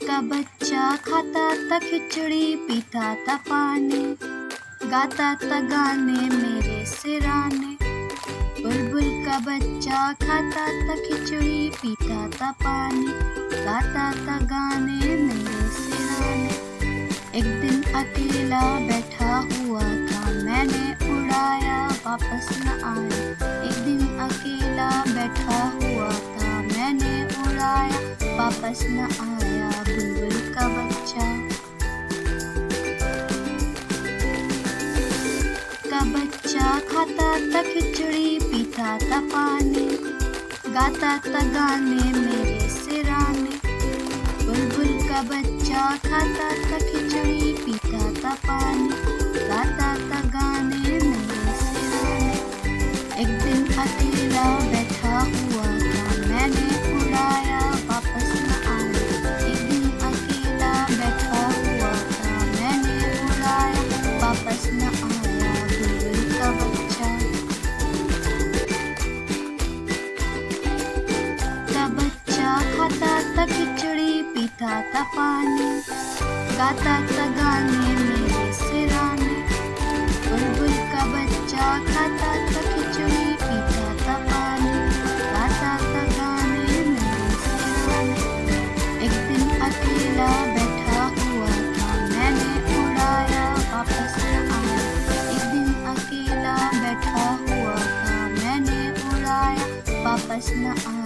का बच्चा खाता था खिचड़ी, पीता था पानी, गाता था गाने मेरे सिराने। बुलबुल का बच्चा खाता था खिचड़ी, पीता था पानी, गाता था गाने मेरे सिराने। एक दिन अकेला बैठा हुआ था, मैंने उड़ाया वापस न आया। एक दिन अकेला बैठा हुआ था, मैंने उड़ाया वापस न आया। बुलबुल का बच्चा खाता था खिचड़ी, पीता था पानी, गाता था गाने मेरे सिराने। बुलबुल का बच्चा खाता था खिचड़ी, पीता था पानी, गाता था गाने मेरे सिराने। एक दिन अकेला बैठा हुआ था, मैंने उड़ाया वापस न आया। एक दिन अकेला बैठा हुआ था, मैंने उड़ाया वापस न आया। बुलबुल का बच्चा खाता था खिचड़ी, पीता था पानी, गाता था गाने मेरे सिराने। बुलबुल का बच्चा खाता था खिचड़ी, पीता था पानी, गाता था गाने मेरे सिराने। एक दिन अकेला बैठा हुआ था, मैंने उड़ाया वापस न आया। एक दिन अकेला बैठा हुआ था, मैंने उड़ाया वापस न आया।